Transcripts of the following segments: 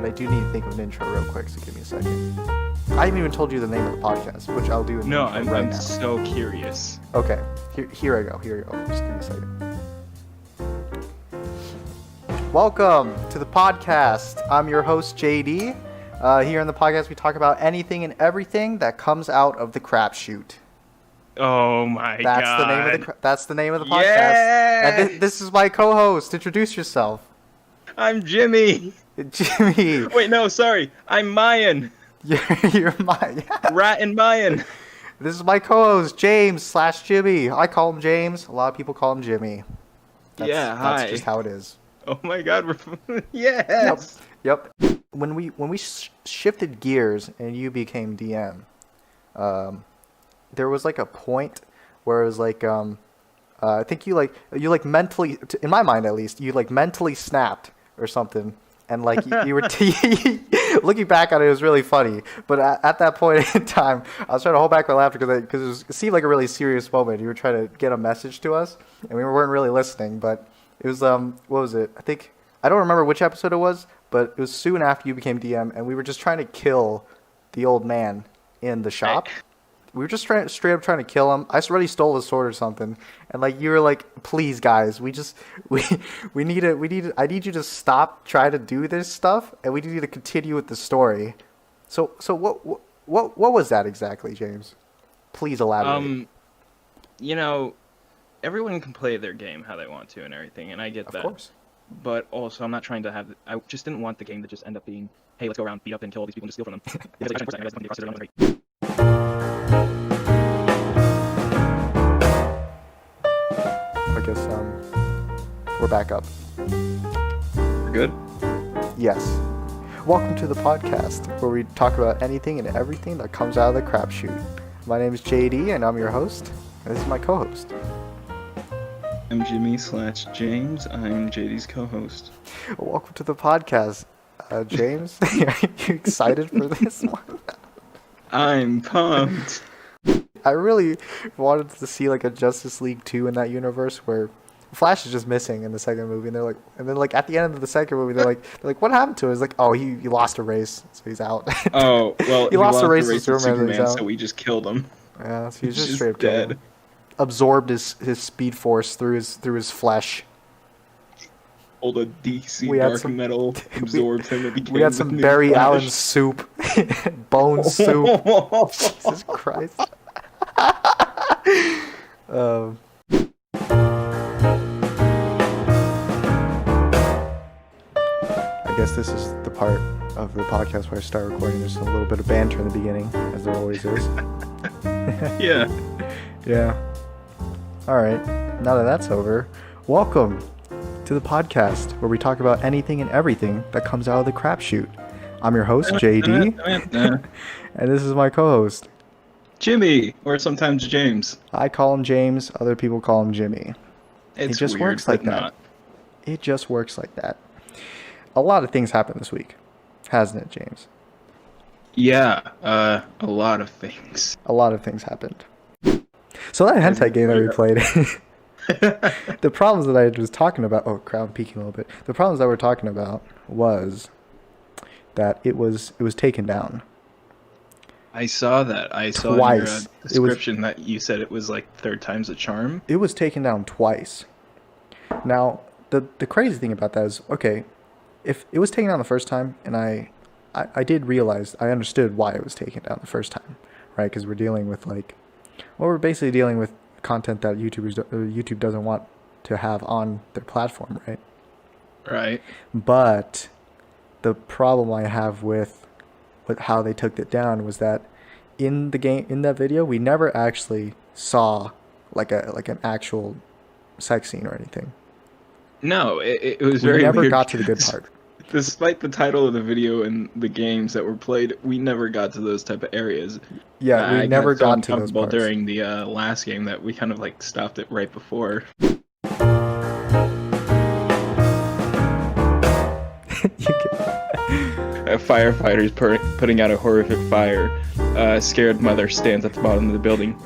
but I do need to think of an intro real quick, so give me a second. I haven't even told you the name of the podcast, which I'll do in No, the intro right I'm now. so curious. Okay, here I go. Just give me a second. Welcome to the podcast. I'm your host, JD. Here in the podcast, we talk about anything and everything that comes out of the Crap Chute. Oh my god. That's the name of the podcast. Yeah! And this is my co-host. Introduce yourself. I'm Jimmy. Jimmy. Wait, no, sorry. I'm Mayan. You're my... Rat and Mayan. This is my co-host, James/Jimmy. I call him James. A lot of people call him Jimmy. Hi. That's just how it is. Oh my god, yes! Yep. When we shifted gears and you became DM, there was like a point where it was like, I think you mentally, in my mind at least, you like mentally snapped or something. And like you were looking back on it, it was really funny. But at that point in time, I was trying to hold back my laughter because it seemed like a really serious moment. You were trying to get a message to us, and we weren't really listening. But it was what was it? I don't remember which episode it was, but it was soon after you became DM, and we were just trying to kill the old man in the shop. We were just straight up trying to kill him. I already stole his sword or something, and like you were like, "Please, guys, we need it. I need you to stop trying to do this stuff, and we need you to continue with the story." So what was that exactly, James? Please elaborate. Everyone can play their game how they want to and everything, and I get that. Of course. But also, I'm not trying to have. I just didn't want the game to just end up being, "Hey, let's go around, beat up, and kill all these people and just steal from them." I guess we're back up. Good. Yes. Welcome to the podcast where we talk about anything and everything that comes out of the Crap Chute. My name is JD and I'm your host. And this is my co-host. I'm Jimmy/James. I'm JD's co-host. Welcome to the podcast, James. Are you excited for this one? I'm pumped. I really wanted to see like a Justice League 2 in that universe where Flash is just missing in the second movie, and then at the end of the second movie, they're like, what happened to him? It's like, oh, he lost a race, so he's out. Oh, well, he lost a race with with Superman, so we just killed him. Yeah, so he's just straight up dead. dead. Absorbed his speed force through his flesh. All the DC dark metal absorbed him. And we had some Barry Allen soup, bone soup. Jesus Christ. I guess this is the part of the podcast where I start recording. There's a little bit of banter in the beginning, as there always is. Yeah. Yeah. All right. Now that that's over, welcome to the podcast where we talk about anything and everything that comes out of the Crap Chute. I'm your host, JD, and this is my co-host, Jimmy, or sometimes James. I call him James. Other people call him Jimmy. It just works like that. It just works like that. A lot of things happened this week, hasn't it, James? Yeah, a lot of things. A lot of things happened. So that hentai game that we played, the problems that I was talking about, oh crap, I'm peeking a little bit. The problems that we're talking about was that it was taken down. I saw that. I saw in your description that you said it was like third time's a charm. It was taken down twice. Now, the crazy thing about that is, okay, if it was taken down the first time, and I did realize, I understood why it was taken down the first time, right? Because we're dealing with we're basically dealing with content that YouTube doesn't want to have on their platform, right? Right. But the problem I have with how they took it down was that in that video we never actually saw like an actual sex scene or anything. No, it was very weird. We never weird got to the good part. Despite the title of the video and the games that were played, we never got to those type of areas. Yeah, we never got to those parts. During the last game that we kind of stopped it right before. A firefighter's putting out a horrific fire. A scared mother stands at the bottom of the building.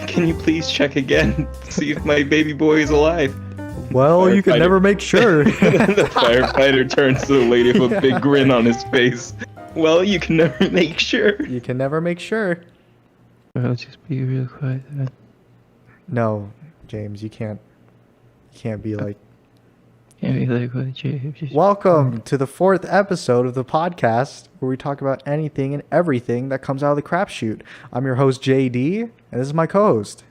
Can you please check again? See if my baby boy is alive. Well, you can Firefighter. never make sure. The firefighter turns to the lady with a big grin on his face. Well, you can never make sure. You can never make sure. Well, just be real quiet then. No, James, you can't. You can't be like. Can't be like what James just... Welcome to the 4th episode of the podcast where we talk about anything and everything that comes out of the Crap Chute. I'm your host, JD, and this is my co-host.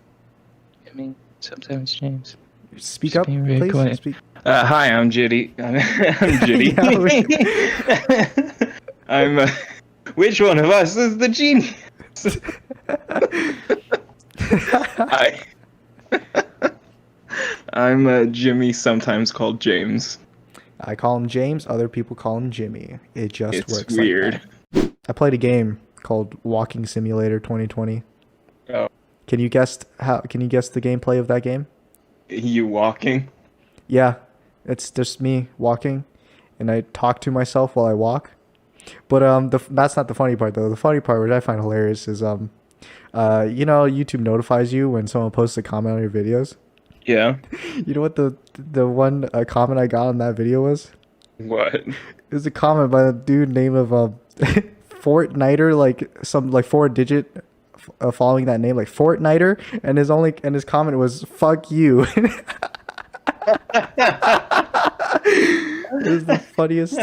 I mean, sometimes James. Speak Just up, being very please. quiet. Speak. Hi, I'm Judy. I'm Judy. I'm. Which one of us is the genius? I'm Jimmy, sometimes called James. I call him James. Other people call him Jimmy. It just It's works weird. like that. I played a game called Walking Simulator 2020. Oh, Can you guess the gameplay of that game? you walking? Yeah, it's just me walking, and I talk to myself while I walk. But that's not the funny part though. The funny part, which I find hilarious, is YouTube notifies you when someone posts a comment on your videos. Yeah. You know what the one comment I got on that video was? What? It was a comment by a dude named of Fortniter, like some like 4-digit following that name, like Fortniter, and his comment was "fuck you." It was the funniest.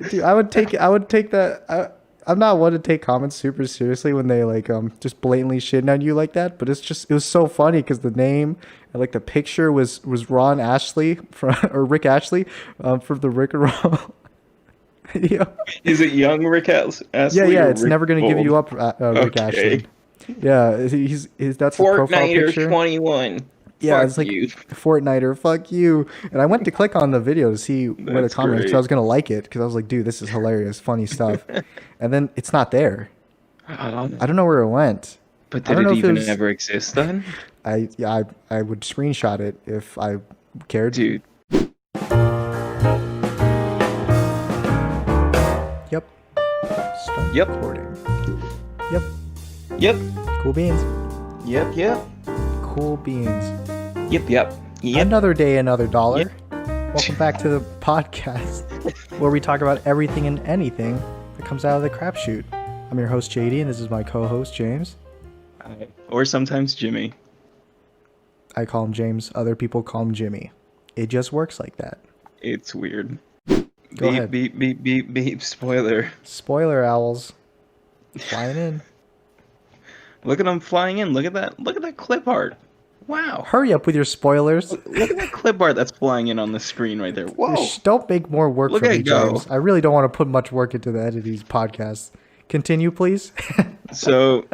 Dude, I would take that. I'm not one to take comments super seriously when they like just blatantly shitting on you like that, but it was so funny because the name and like the picture was Ron Ashley or Rick Ashley from the Rick and Roll video. Is it young Rick Astley? Yeah, or it's Rick never gonna give Bold? you up, Rick Okay. Ashley. Yeah, he's that's the profile Fortnite picture. 21. Yeah, Fuck it's like you. Fortniter, fuck you. And I went to click on the video to see what the That's comment was because great. I was gonna like it because I was like, dude, this is hilarious, funny stuff. And then it's not there. I don't know where it went. But I did don't know it if it even was- ever exist then? I would screenshot it if I cared. Dude, Yep. Start Yep. recording. Yep. yep. Cool beans. Yep. Cool beans. Yep. Another day, another dollar. Welcome back to the podcast where we talk about everything and anything that comes out of the Crap Chute. I'm your host, JD, and this is my co-host, James. Or sometimes Jimmy. I call him James. Other people call him Jimmy. It just works like that. It's weird. Go ahead. Beep. Spoiler. Spoiler owls flying in. Look at them flying in. Look at that clip art. Wow. Hurry up with your spoilers. Look at that clip art that's flying in on the screen right there. Whoa. Don't make more work Look for at me, it go. James. I really don't want to put much work into the edit of these podcasts. Continue, please. So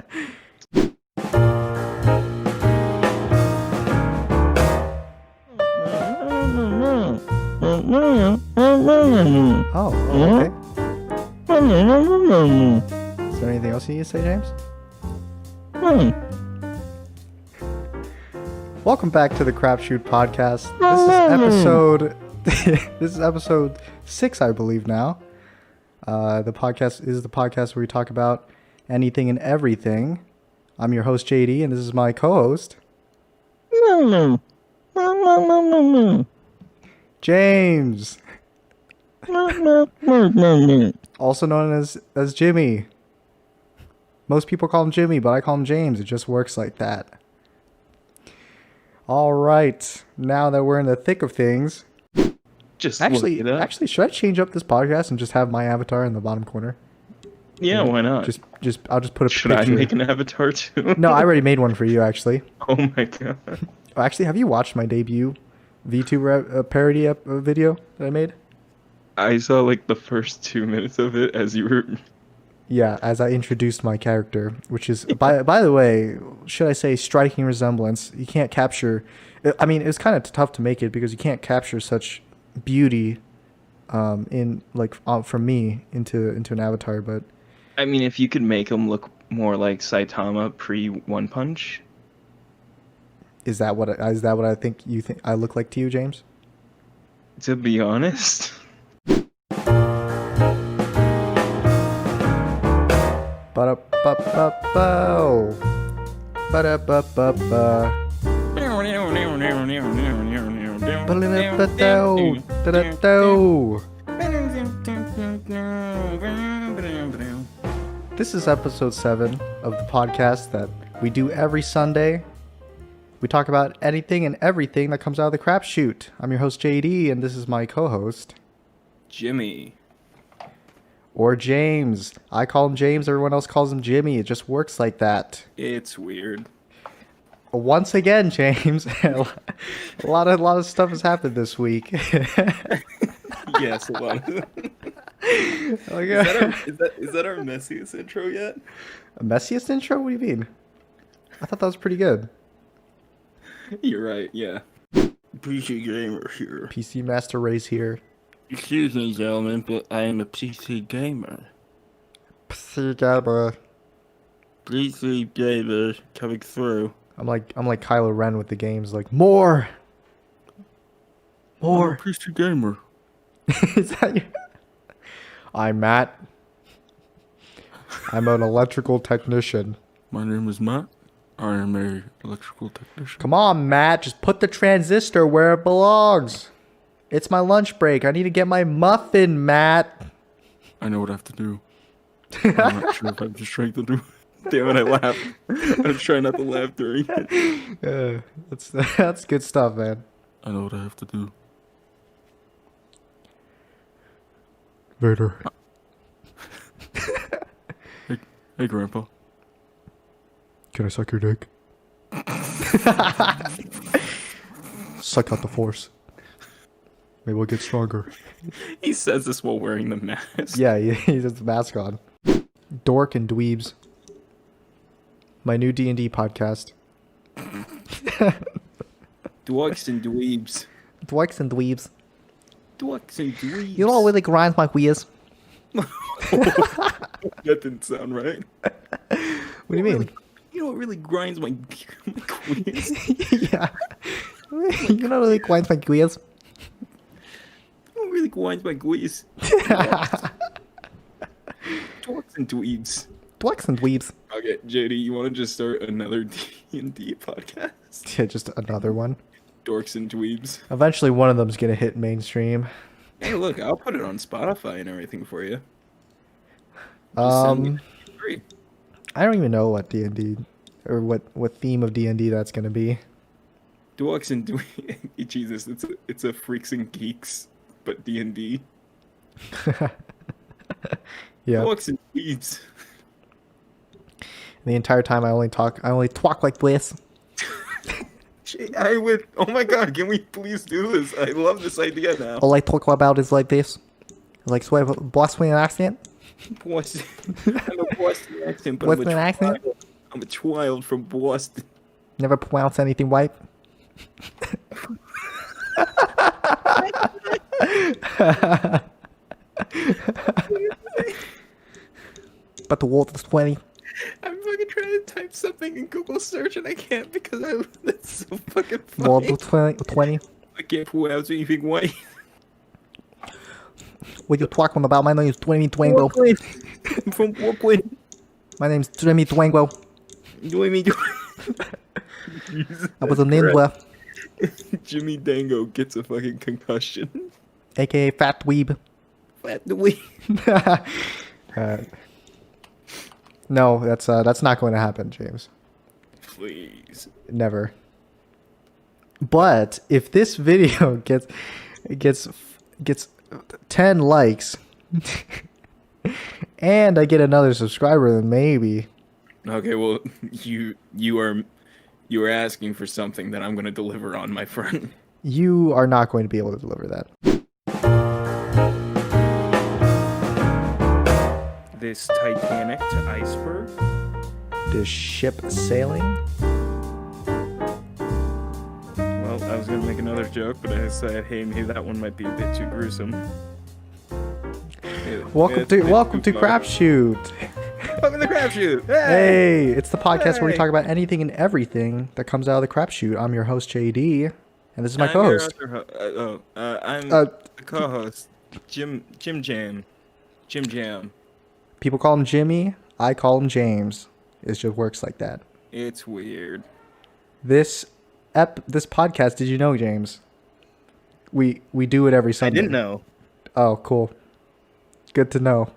Oh, okay. Is there anything else you need to say, James? Welcome back to the Crap Chute podcast. This is episode 6, I believe now. The podcast is the podcast where we talk about anything and everything. I'm your host, JD, and this is my co-host, James, also known as Jimmy. Most people call him Jimmy, but I call him James. It just works like that. All right, now that we're in the thick of things, just actually, look it up. should I change up this podcast and just have my avatar in the bottom corner? Yeah, why not? I'll just put a Should picture. I make an avatar too? No, I already made one for you, actually. Oh my god. Actually, have you watched my debut VTuber parody video that I made? I saw like the first 2 minutes of it as you were. Yeah, as I introduced my character, which is, by the way, should I say striking resemblance. You can't capture, I mean, it's kind of tough to make it because you can't capture such beauty in, like, from me into an avatar, but I mean, if you could make him look more like Saitama pre One Punch. is that what I think you think I look like to you, James? To be honest. Ba-da-ba-ba-ba. Ba-da-ba-ba-ba. This is episode 7 of the podcast that we do every Sunday. We talk about anything and everything that comes out of the Crap Chute. I'm your host JD, and this is my co-host Jimmy. Or James. I call him James, everyone else calls him Jimmy. It just works like that. It's weird. Once again, James, a lot of stuff has happened this week. Yes, a lot. Oh my God. Is that our messiest intro yet? A messiest intro? What do you mean? I thought that was pretty good. You're right, yeah. PC gamer here. PC Master Race here. Excuse me, gentlemen, but I am a PC gamer. PC Gamer. PC gamer coming through. I'm like Kylo Ren with the games, like more. I'm a PC gamer. Is that you? I'm Matt. I'm an electrical technician. My name is Matt. I am a electrical technician. Come on, Matt. Just put the transistor where it belongs. It's my lunch break. I need to get my muffin, Matt. I know what I have to do. I'm not sure if I have the strength to do it. Damn it, I laughed. I was trying not to laugh during it. That's good stuff, man. I know what I have to do. Vader. Hey, Grandpa. Can I suck your dick? Suck out the force. Maybe we'll get stronger. He says this while wearing the mask. Yeah, he has the mask on. Dork and Dweebs. My new D&D podcast. Dwarks and dweebs. Dorks and Dweebs. Dwarks and dweebs. You know what really grinds my gears? That didn't sound right. What do you mean? You know what really grinds my gears? Yeah. You know what really grinds my gears? You know what really grinds my gears? Dwarks and dweebs. Dorks and Dweebs. Okay, JD, you want to just start another D&D podcast? Yeah, just another one. Dorks and dweebs. Eventually one of them's gonna hit mainstream. Hey, look, I'll put it on Spotify and everything for you. Just send me free. I don't even know what D&D or what theme of D&D that's gonna be. Dorks and dweebs. Jesus, it's a Freaks and Geeks, but D&D. Yeah. Dorks and dweebs. The entire time I only talk like this. I would. Oh my god! Can we please do this? I love this idea now. All I talk about is like this. Like sort of a Boston accent. Boston. I'm a Boston accent, but Boston accent? I'm a child from Boston. Never pronounce anything right. But the world is 20. I'm fucking trying to type something in Google search and I can't because that's so fucking funny. World is 20. I can't pronounce anything white. What you talking about? My name is Jimmy Twango. I'm from Brooklyn. My name's Jimmy Twango. I was a ninja. Jimmy Dango gets a fucking concussion. AKA Fat Dweeb. Fat Dweeb. No, that's not going to happen, James. Please. Never. But if this video gets 10 likes and I get another subscriber, then maybe. Okay, well, you are asking for something that I'm going to deliver on, my friend. You are not going to be able to deliver that. This Titanic to iceberg. This ship sailing. Well, I was gonna make another joke, but I decided, hey, maybe that one might be a bit too gruesome. Welcome to Crap Chute. Welcome to Crap Chute. Hey, it's the podcast where we talk about anything and everything that comes out of the Crap Chute. I'm your host JD, and this is my co-host. I'm the co-host, Jim Jam. People call him Jimmy. I call him James. It just works like that. It's weird. This this podcast, did you know, James? We do it every I Sunday. didn't know. Oh, cool. Good to know.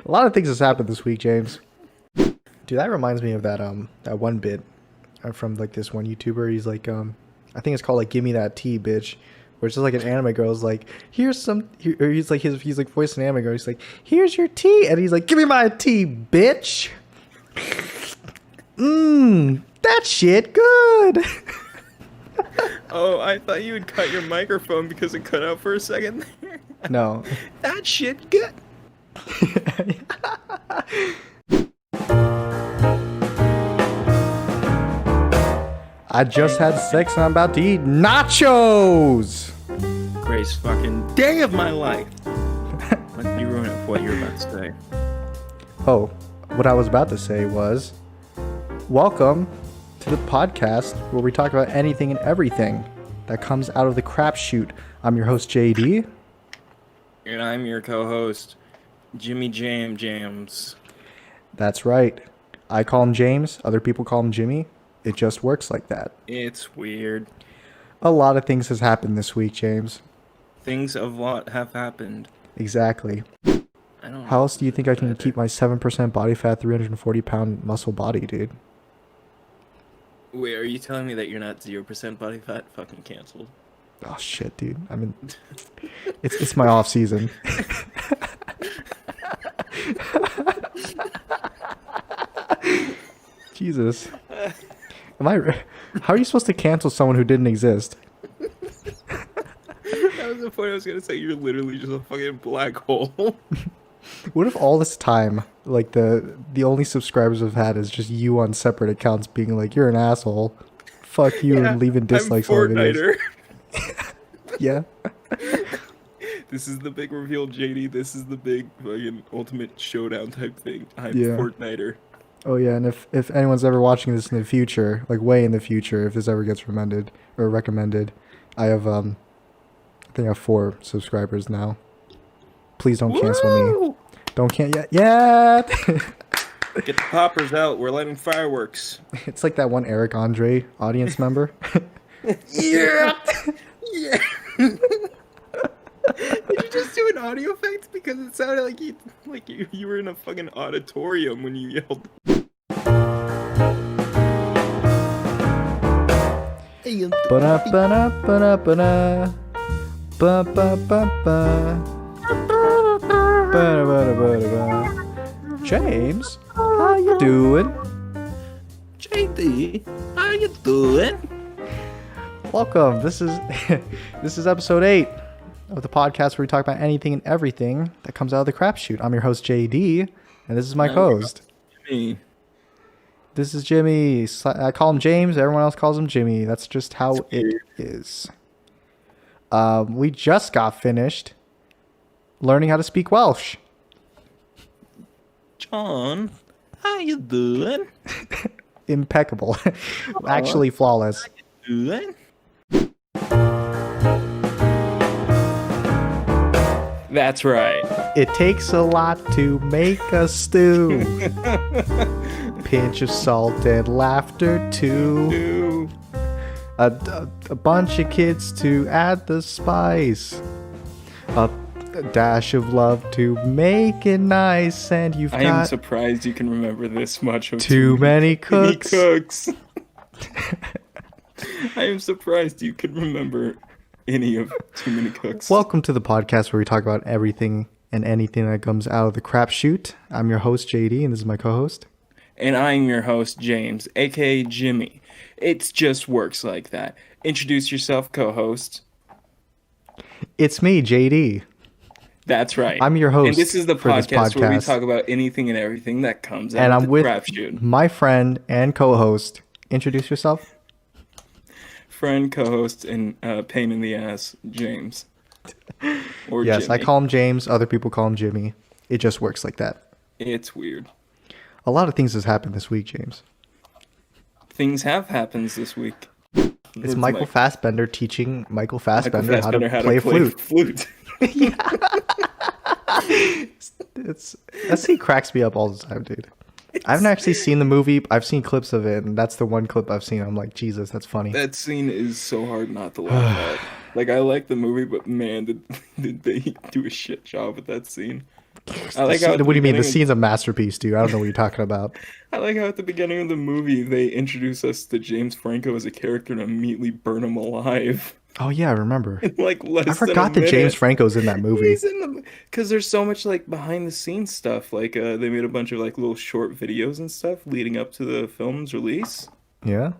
A lot of things has happened this week, James. Dude, that reminds me of that one bit from like this one YouTuber. He's like I think it's called like "Give Me That Tea, Bitch," where it's just like an anime girl's like, "Here's some," or he's like voicing an anime girl. He's like, "Here's your tea," and he's like, "Give me my tea, bitch." That shit good. Oh, I thought you would cut your microphone because it cut out for a second there. No. That shit good. I just had sex and I'm about to eat nachos. Greatest fucking day of my life. Let you ruin it for what you're about to say. Oh, what I was about to say was, welcome to the podcast where we talk about anything and everything that comes out of the Crap Chute. I'm your host, JD. And I'm your co-host, Jimmy Jams. That's right. I call him James. Other people call him Jimmy. It just works like that. It's weird. A lot of things has happened this week, James. Things of what have happened. Exactly. I don't know. How else do you think I can keep my 7% body fat, 340-pound muscle body, dude? Wait, are you telling me that you're not 0% body fat? Fucking canceled. Oh shit, dude. I mean, it's my off season. Jesus. How are you supposed to cancel someone who didn't exist? That was the point I was gonna say. You're literally just a fucking black hole. What if all this time, like the only subscribers I've had is just you on separate accounts being like, "You're an asshole, fuck you," and leaving dislikes I'm on videos. Fortniter. Yeah. This is the big reveal, JD. This is the big fucking ultimate showdown type thing. I'm Yeah. Fortniter. Oh yeah, and if anyone's ever watching this in the future, like way in the future, if this ever gets recommended, I have I think I have 4 subscribers now. Please don't cancel me. Woo! Don't yet. Get the poppers out. We're lighting fireworks. It's like that one Eric Andre audience member. Yeah. Yeah. Did you just do an audio effect? Because it sounded like you were in a fucking auditorium when you yelled. Ba-da-ba-da-ba-da-ba-da. Ba-ba-ba-ba. Ba-da-ba-da-ba-da-ba. James, how you doing? JD, how you doing? Welcome. This is this is episode 8 of the podcast where we talk about anything and everything that comes out of the Crap Chute. I'm your host, JD, and this is my co-host. Me. This is Jimmy. I call him James. Everyone else calls him Jimmy. That's just how it is. We just got finished learning how to speak Welsh. John, how you doing? Impeccable. Actually flawless. Doing? That's right. It takes a lot to make a stew. Pinch of salt and laughter too. A bunch of kids to add the spice. A dash of love to make it nice. And you've I am got surprised you can remember this much of too many cooks. I am surprised you could remember any of Too Many Cooks. Welcome to the podcast where we talk about everything and anything that comes out of the Crap Chute. I'm your host, JD, and this is my co-host. And I'm your host, James, aka Jimmy. It just works like that. Introduce yourself, co-host. It's me, JD. That's right. I'm your host. And this is the for this podcast where we podcast. talk about anything and everything that comes out And of I'm the with Crap Chute. my friend and co-host. Introduce yourself. Friend, co-host, and pain in the ass, James. Or Yes, Jimmy. I call him James. Other people call him Jimmy. It just works like that. It's weird. A lot of things has happened this week, James. Things have happened this week. It's Michael Fassbender teaching Michael Fassbender how to play a flute. That scene cracks me up all the time, dude. I haven't actually seen the movie. I've seen clips of it, and that's the one clip I've seen. I'm like, Jesus, that's funny. That scene is so hard not to laugh at. Like, I like the movie, but man, did they do a shit job with that scene. I like how at the What do you mean? The beginning, scene's a masterpiece, dude. I don't know what you're talking about. I like how at the beginning of the movie they introduce us to James Franco as a character and immediately burn him alive Oh yeah, I remember. in like I less than a forgot that James minute. Franco's in that movie. He's in the because there's so much like behind the scenes stuff. Like they made a bunch of like little short videos and stuff leading up to the film's release Yeah.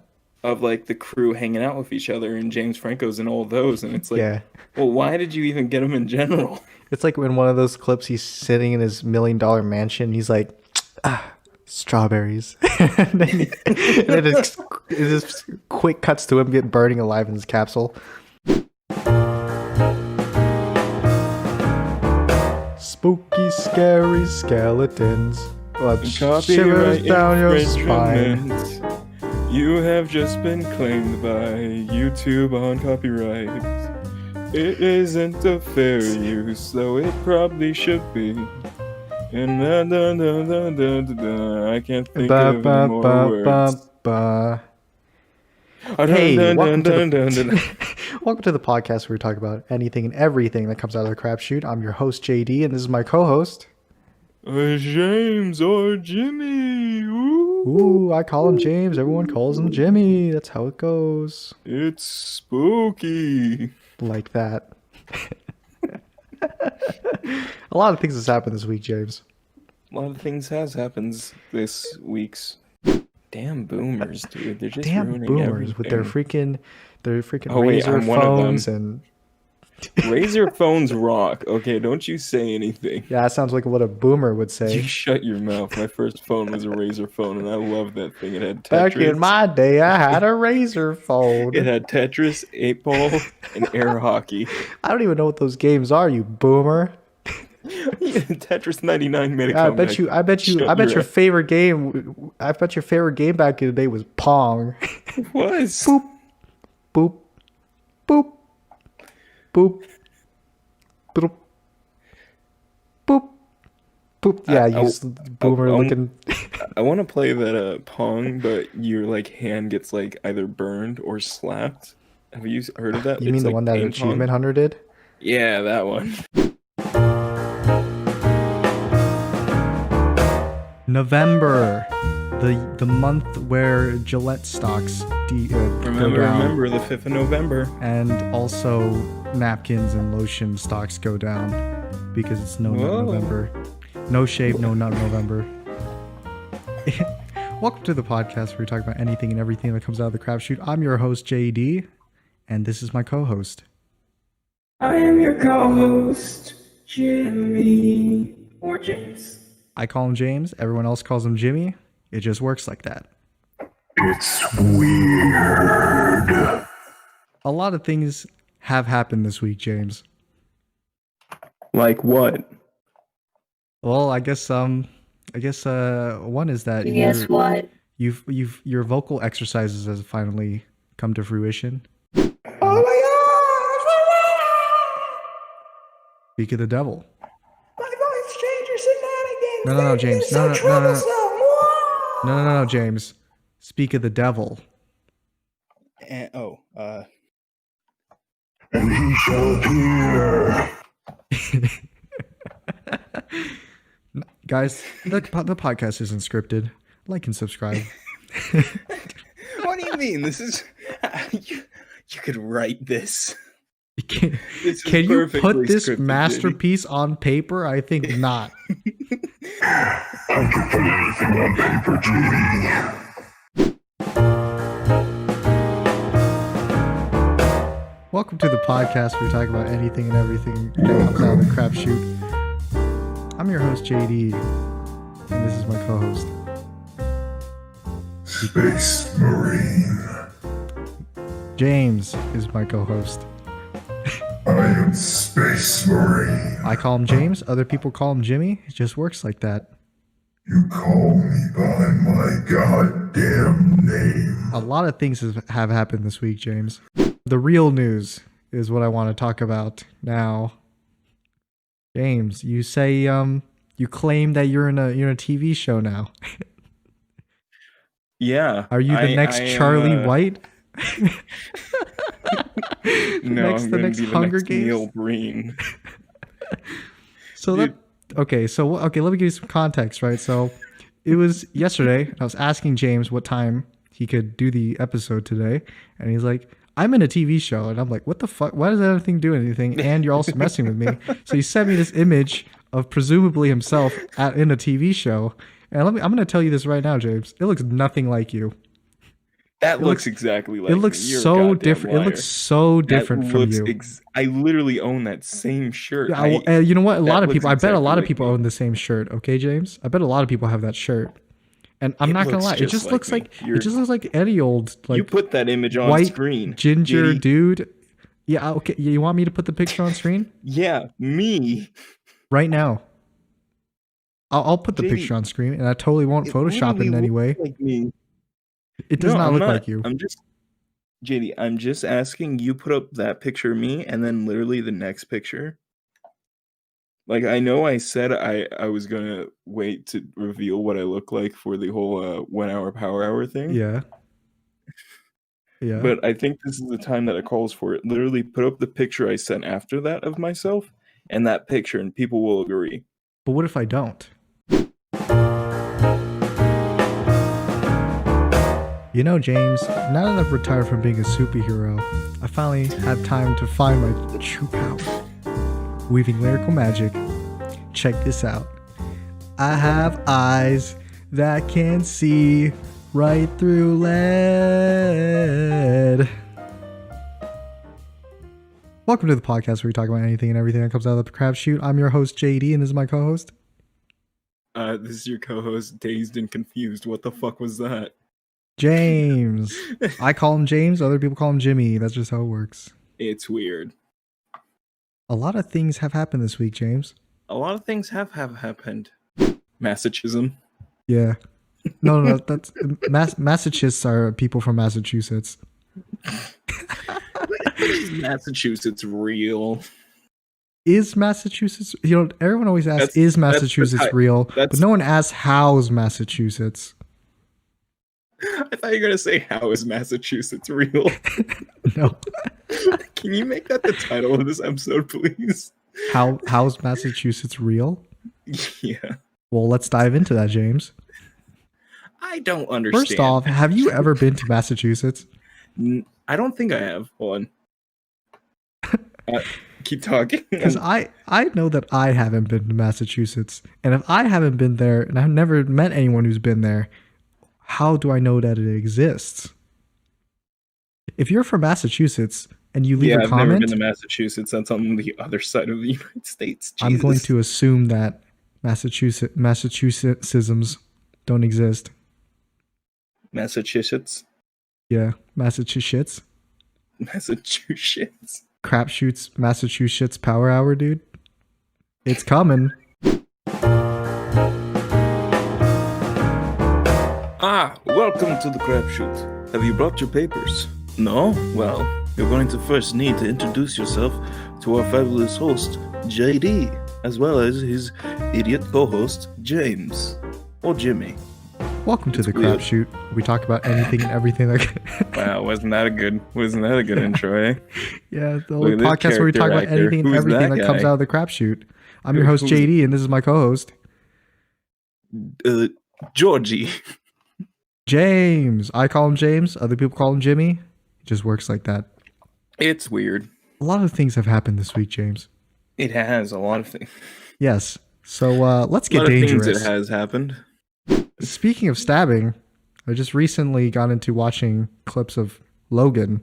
of like the crew hanging out with each other and James Franco's in all those and it's like, Yeah. well, why did you even get him in general? It's like in one of those clips, he's sitting in his $1 million mansion. He's like, strawberries. and then, it just quick cuts to him getting burning alive in his capsule. Spooky, scary skeletons. Shivers down your spine. infringement. You have just been claimed by YouTube on copyright. It isn't a fair use, though it probably should be. And I can't think Ba, of ba, any more ba, words. ba. Hey, welcome to the podcast where we talk about anything and everything that comes out of the crap chute. I'm your host, JD, and this is my co-host. James or Jimmy. Ooh. Ooh, I call him James. Everyone calls him Jimmy. That's how it goes. It's spooky. Like that. A lot of things has happened this week, James. A lot of things has happens this week's. Damn boomers, dude. They're just Damn ruining boomers with their everything. freaking Oh, wait, razor I'm one of them. phones and Razor phones rock. Okay, don't you say anything. yeah, that sounds like what a boomer would You say. shut your mouth. My first phone was a Razor phone, and I loved that thing. It had Back Tetris. in my day, I had a razor phone. It had Tetris, 8-ball, and air hockey. I don't even know what those games are, you boomer. Tetris 99 made a I comeback. bet your favorite game. I bet your favorite game back in the day was Pong. was. Boop, boop, boop, boop, boop, boop, boop. Yeah, you boomer looking. I want to play that Pong, but your like hand gets like either burned or slapped. Have you heard of that? You mean It's the like one that ping Achievement pong. Hunter did? Yeah, that one. November, the month where Gillette stocks go down, Remember the 5th of November. and also napkins and lotion stocks go down because it's no nut Whoa. November. No shave, no nut November. Welcome to the podcast where we talk about anything and everything that comes out of the crap chute. I'm your host, JD, and this is my co-host. I am your co-host, Jimmy or James. I call him James. Everyone else calls him Jimmy. It just works like that. It's weird. A lot of things have happened this week, James. Like what? Well, I guess one is that Guess what? your vocal exercises has finally come to fruition. Oh my Speak of the devil. god! My voice changer shenanigans! No, James. It's so troublesome! No, James. Speak of the devil. And, And he shall appear. Guys, the podcast isn't scripted. Like and subscribe. what do you mean? This is you could write this. Can, This is can you perfectly put this scripted, masterpiece on paper? I think not. I can put anything on paper, Jimmy. Welcome to the podcast where we talk about anything and everything that comes out of the crap chute. I'm your host, JD, and this is my co-host. Space Marine. James is my co-host. I am Space Marine. I call him James. Other people call him Jimmy. It just works like that. You call me by my goddamn name. A lot of things have happened this week, James. The real news is what I want to talk about now. James, you say you claim that you're in a TV show now. Yeah. Are you the next Charlie White? No, next, I'm the gonna next be the Hunger next Games. Neil Breen. So Dude. okay, let me give you some context, right? So it was yesterday. I was asking James what time he could do the episode today, and he's like, "I'm in a TV show," and I'm like, "What the fuck? Why does that have anything to do with anything?" And you're also messing with me. So he sent me this image of presumably himself in a TV show, and I'm gonna tell you this right now, James. It looks nothing like you. That looks exactly like It looks me. You're a so goddamn different. It liar. looks so different That from looks you. I literally own that same shirt. Yeah, you know what? A lot of looks people. I bet a exactly lot of like people me. own the same shirt. Okay, James. I bet a lot of people have that shirt. And I'm It not gonna looks lie. It just just like looks me. like You're- it just looks like any old you like put that image on white screen. ginger JD. dude. Yeah. Okay. You want me to put the picture on screen Yeah, me. right now? I'll put the JD, picture on screen, and I totally won't It Photoshop it in literally any looks way. like me. It does No, not I'm look like you. I'm just JD, I'm just asking you put up that picture of me and then literally the next picture. Like I know I said I was gonna wait to reveal what I look like for the whole 1 hour power hour thing. Yeah. Yeah. But I think this is the time that it calls for it. Literally put up the picture I sent after that of myself and that picture and people will agree. But what if I don't? You know, James, now that I've retired from being a superhero, I finally have time to find my true power. Weaving lyrical magic. Check this out. I have eyes that can see right through lead. Welcome to the podcast where we talk about anything and everything that comes out of the Crap Chute. I'm your host, JD, and this is my co-host. This is your co-host, Dazed and Confused. What the fuck was that? James. I call him James. Other people call him Jimmy. That's just how it works. It's weird. A lot of things have happened this week, James. A lot of things have happened. Massachusetts. Yeah. No, that's Massachusetts are people from Massachusetts. Massachusetts real. Is Massachusetts? You know, everyone always asks, "Is Massachusetts real?" But no one asks, "How's Massachusetts?" I thought you were gonna say, "How is Massachusetts real?" No. Can you make that the title of this episode, please? How's Massachusetts real? Yeah. Well, let's dive into that, James. I don't understand. First off, have you ever been to Massachusetts? I don't think I have. Hold on. Keep talking. Because I know that I haven't been to Massachusetts. And if I haven't been there, and I've never met anyone who's been there, how do I know that it exists? If you're from Massachusetts and you leave a I've comment, never been to Massachusetts. That's on the other side of the United States. I'm going Jesus. to assume that Massachusettsisms don't exist. Massachusetts. Yeah, Massachusetts. Massachusetts. Crap Chute's Massachusetts Power Hour, dude. It's coming. Welcome to the Crap Chute. Have you brought your papers? No? Well, you're going to first need to introduce yourself to our fabulous host, JD, as well as his idiot co-host, James. Or Jimmy. Welcome to the weird. Crap Chute. We talk about anything and everything that. Wow, wasn't that a good intro, eh? Yeah, the Look only at this podcast where we talk about character anything and actor. Who's everything that that comes guy? out of the Crap Chute. I'm your host, Who's- JD, and this is my co-host, Georgie. James. I call him James. Other people call him Jimmy. It just works like that. It's weird. A lot of things have happened this week, James. It has a lot of things. Yes. So let's A lot get of dangerous. things it has happened. Speaking of stabbing, I just recently got into watching clips of Logan,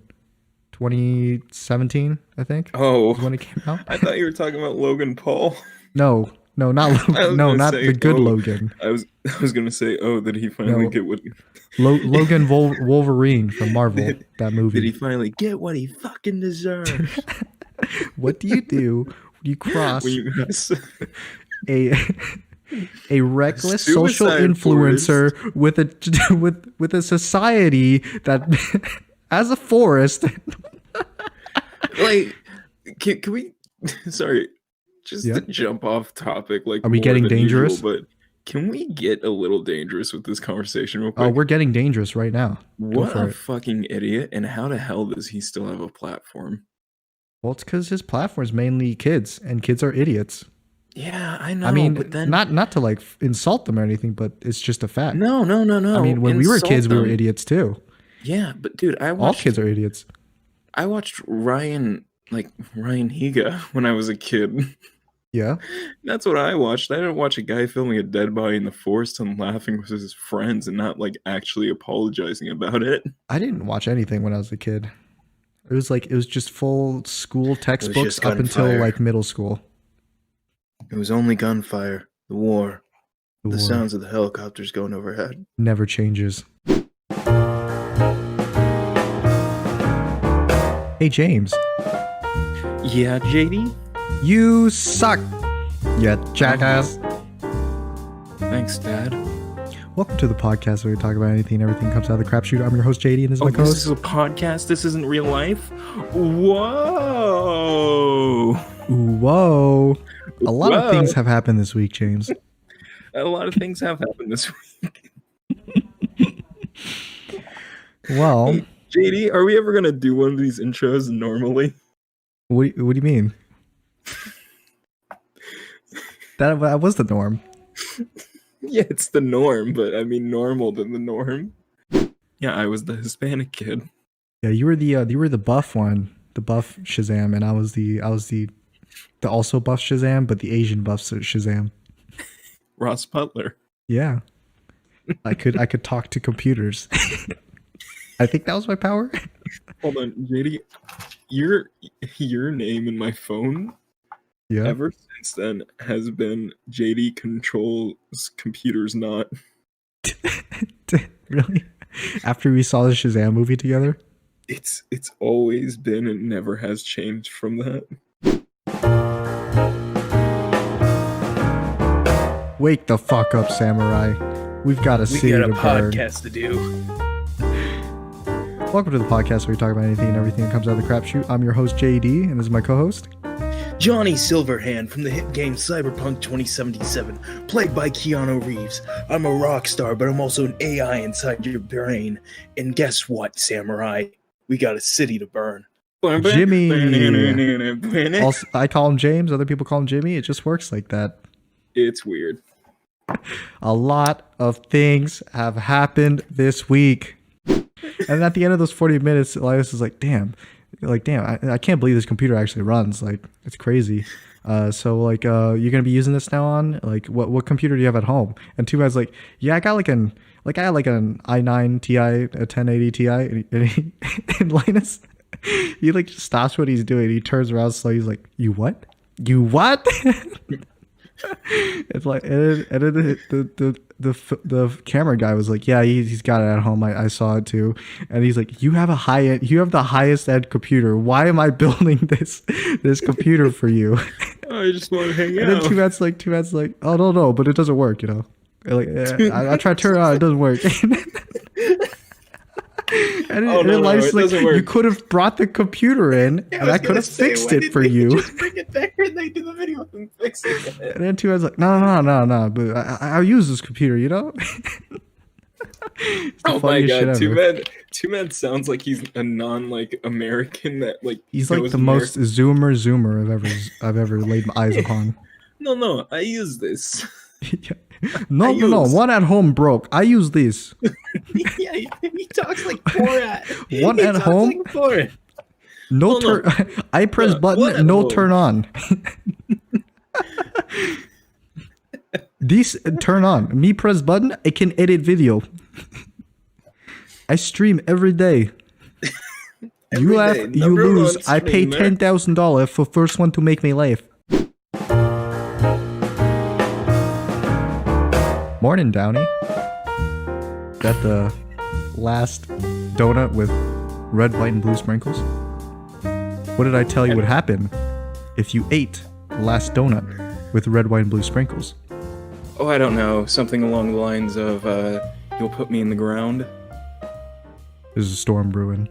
2017, I think, Oh, is when it came out. I thought you were talking about Logan Paul. No, not I was Logan. No, gonna not say, the good oh. Logan. I was gonna say, oh, did he finally No. get what? Logan Wolverine from Marvel, that Did he movie. finally get what he fucking deserves? What do? You cross when you a reckless social Suicide influencer with a society that as a forest. like, can we? Sorry, just Yeah. to jump off topic. Like, Are we more getting than dangerous? usual, but Can we get a little dangerous with this conversation real Oh, quick? we're getting dangerous right now. Go What for a it. fucking idiot, and how the hell does he still have a platform? Well, it's because his platform is mainly kids, and kids are idiots. Yeah, I know, I mean, but then... not to like insult them or anything, but it's just a fact. No. I mean, when we were Insult kids, we were them. idiots too. Yeah, but dude, All kids are idiots. I watched Ryan Higa when I was a kid. Yeah. That's what I watched. I didn't watch a guy filming a dead body in the forest and laughing with his friends and not like actually apologizing about it. I didn't watch anything when I was a kid. It was just full school textbooks just up until gunfire. like middle school. It was only gunfire, the war, The the war sounds of the helicopters going overhead. never changes. Hey James, Yeah, JD? you suck, you jackass. Thanks, Dad. Welcome to the podcast where we talk about anything and everything comes out of the Crap Chute. I'm your host JD, and this is my This co-host. is a podcast? This isn't real life? Whoa! Whoa! A lot of Whoa. things have happened this week, James. A lot of things have happened this week. Well, Hey, JD, are we ever going to do one of these intros normally? what do you mean? That was the norm. Yeah, it's the norm, but I mean normal than the norm. Yeah, I was the Hispanic kid. Yeah, you were the buff one, the buff Shazam, and I was the also buff Shazam, but the Asian buff Shazam. Ross Butler. Yeah, I could talk to computers. I think that was my power. Hold on, JD. Your name in my phone Yeah. ever since then has been JD controls computers not. Really? After we saw the Shazam movie together? It's always been and never has changed from that. Wake the fuck up, Samurai. We've got a city to burn. to do. Welcome to the podcast where we talk about anything and everything that comes out of the Crap Chute. I'm your host JD, and this is my co-host. Johnny Silverhand from the hit game Cyberpunk 2077, played by Keanu Reeves. I'm a rock star, but I'm also an AI inside your brain. And guess what, Samurai? We got a city to burn. Jimmy. Also, I call him James. Other people call him Jimmy. It just works like that. It's weird. A lot of things have happened this week. And at the end of those 40 minutes, Elias is like, damn, I can't believe this computer actually runs. Like, it's crazy. So like, you're going to be using this now on? Like, what computer do you have at home? And Two Man's like, yeah, I got an i9 Ti, a 1080 Ti. And Linus, he like just stops what he's doing. He turns around slow. He's like, you what? You what? It's like, and then the camera guy was like, yeah, he's got it at home. I saw it too. And he's like, you have the highest end computer. Why am I building this computer for you? I just want to hang And then out. Two Man's like, oh no, but it doesn't work, you know. Like, I try to turn it on, it doesn't work. And Linus is like, doesn't work. you could have brought the computer in, and I could have fixed it for you. Just bring it there and they do the video of them fixing it. And then Two Man's like, no, but I'll use this computer, you know? It's the Oh my funniest shit god, ever. Two Man sounds like he's a American that like He's like knows the most zoomer I've ever laid my eyes upon. No, I use this. No, one at home broke. I use this. Yeah, he talks like Borat. One He at talks home? like Borat. No Hold on. turn. I press One button, at no home. turn on. This turn on. Me press button, I can edit video. I stream every day. Every You laugh, day. you Number lose. one I pay streamer. $10,000 for first one to make me laugh. Morning, Downey. Got the last donut with red, white, and blue sprinkles. What did I tell you would happen if you ate the last donut with red, white, and blue sprinkles? Oh, I don't know. Something along the lines of you'll put me in the ground. There's a storm brewing.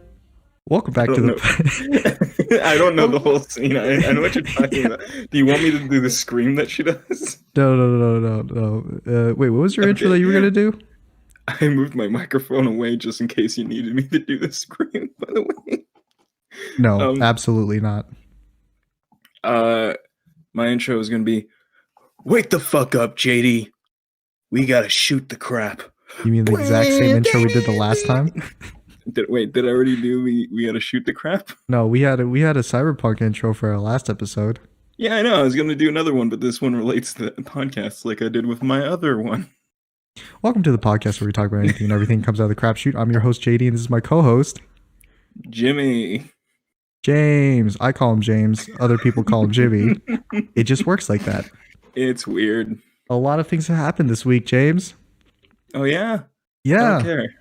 Welcome back to the. I don't know the whole scene. I know what you're talking about. Do you want me to do the scream that she does? No. Wait, what was your intro that you were gonna do? I moved my microphone away just in case you needed me to do the scream, by the way. No, absolutely not. My intro is gonna be, Wake the fuck up, JD. We gotta shoot the crap. You mean the exact same intro we did the last time? did I already do we gotta shoot the crap? No, we had a cyberpunk intro for our last episode. Yeah, I know. I was gonna do another one, but this one relates to the podcast like I did with my other one. Welcome to the podcast where we talk about anything and everything comes out of the crap chute. I'm your host, JD, and this is my co-host, Jimmy. James. I call him James. Other people call him Jimmy. It just works like that. It's weird. A lot of things have happened this week, James. Oh yeah? Yeah. I don't care.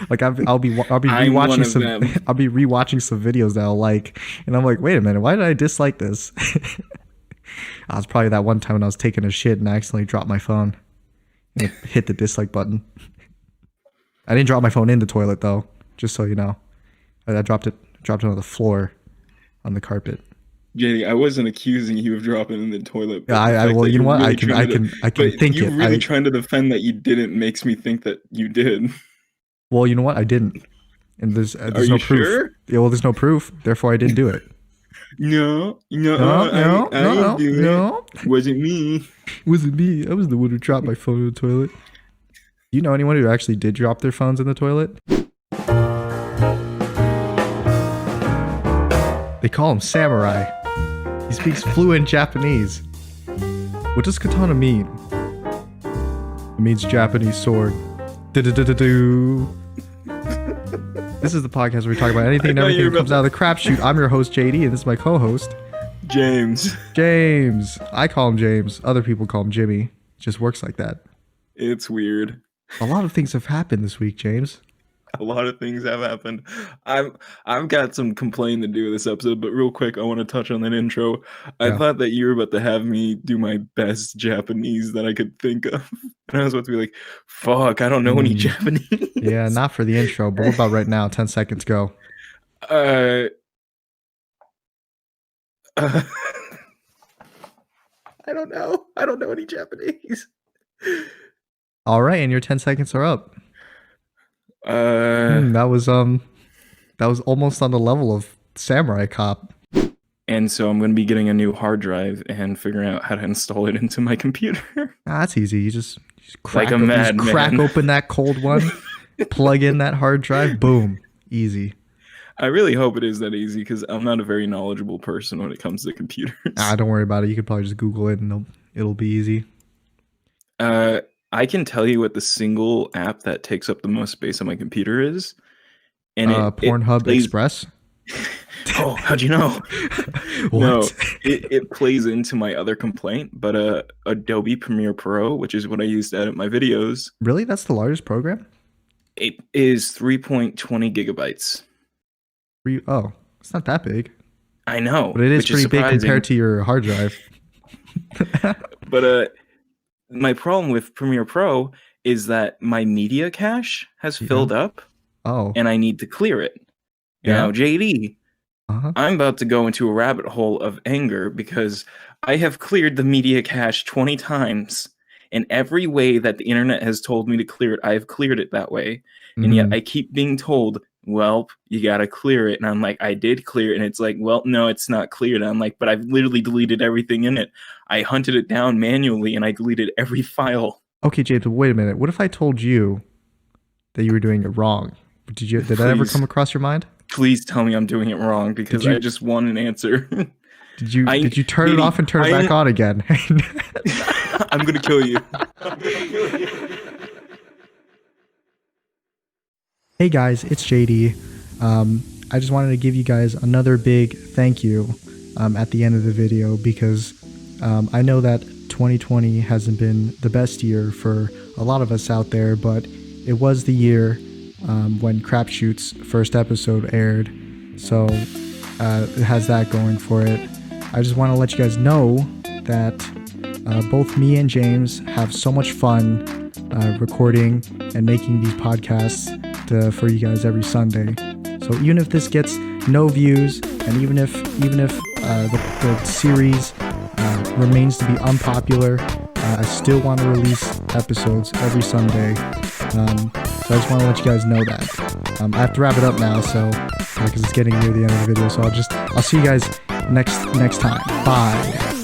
Like I'll be rewatching some I'll be rewatching some videos that I'll like, and I'm like, wait a minute, why did I dislike this? I was probably that one time when I was taking a shit and I accidentally dropped my phone and it hit the dislike button. I didn't drop my phone in the toilet though, just so you know. I dropped it on the floor on the carpet. JD, I wasn't accusing you of dropping it in the toilet. Yeah, well, you know what? I can think you it. really trying to defend that you didn't makes me think that you did. Well, you know what? I didn't. And there's no proof. Sure? Yeah, well, there's no proof. Therefore, I didn't do it. No. I didn't do it. Wasn't me. Wasn't me. I was the one who dropped my phone in the toilet. Do you know anyone who actually did drop their phones in the toilet? They call him Samurai. He speaks fluent Japanese. What does katana mean? It means Japanese sword. Do-do-do-do-do. This is the podcast where we talk about anything and everything that comes out of the crap chute. I'm your host, JD, and this is my co-host, James. James. I call him James. Other people call him Jimmy. It just works like that. It's weird. A lot of things have happened this week, James. A lot of things have happened. I've got some complaining to do with this episode, but real quick, I want to touch on that intro. I thought that you were about to have me do my best Japanese that I could think of. And I was about to be like, fuck, I don't know any Japanese. Yeah, not for the intro, but what about right now? 10 seconds, go. I don't know. I don't know any Japanese. All right, and your 10 seconds are up. That was almost on the level of Samurai Cop. And so I'm going to be getting a new hard drive and figuring out how to install it into my computer. That's easy. You just crack, like a madman. Crack open that cold one, plug in that hard drive, boom, easy. I really hope it is that easy because I'm not a very knowledgeable person when it comes to computers. Don't worry about it. You could probably just Google it and it'll be easy. I can tell you what the single app that takes up the most space on my computer is. And Pornhub Express. Oh, how'd you know? What? No, it plays into my other complaint, but Adobe Premiere Pro, which is what I use to edit my videos. Really? That's the largest program? It is 3.20 gigabytes. Oh, it's not that big. I know. But it is pretty big compared to your hard drive. But my problem with Premiere Pro is that my media cache has filled up. Oh. And I need to clear it. Now, JD, I'm about to go into a rabbit hole of anger because I have cleared the media cache 20 times. And every way that the internet has told me to clear it, I have cleared it that way. And yet I keep being told, well, you got to clear it. And I'm like, I did clear it. And it's like, well, no, it's not cleared. And I'm like, but I've literally deleted everything in it. I hunted it down manually and I deleted every file. Okay, James, wait a minute. What if I told you that you were doing it wrong? Did that ever come across your mind? Please tell me I'm doing it wrong because I just want an answer. Did you turn it off and turn it back on again? I'm going to kill you. Hey guys, it's JD. I just wanted to give you guys another big thank you at the end of the video because I know that 2020 hasn't been the best year for a lot of us out there, but it was the year when Crap Chute's first episode aired, so it has that going for it. I just want to let you guys know that both me and James have so much fun recording and making these podcasts for you guys every Sunday. So even if this gets no views, and even if the series remains to be unpopular. I still want to release episodes every Sunday, so I just want to let you guys know that. I have to wrap it up now, so because it's getting near the end of the video. So I'll see you guys next time. Bye.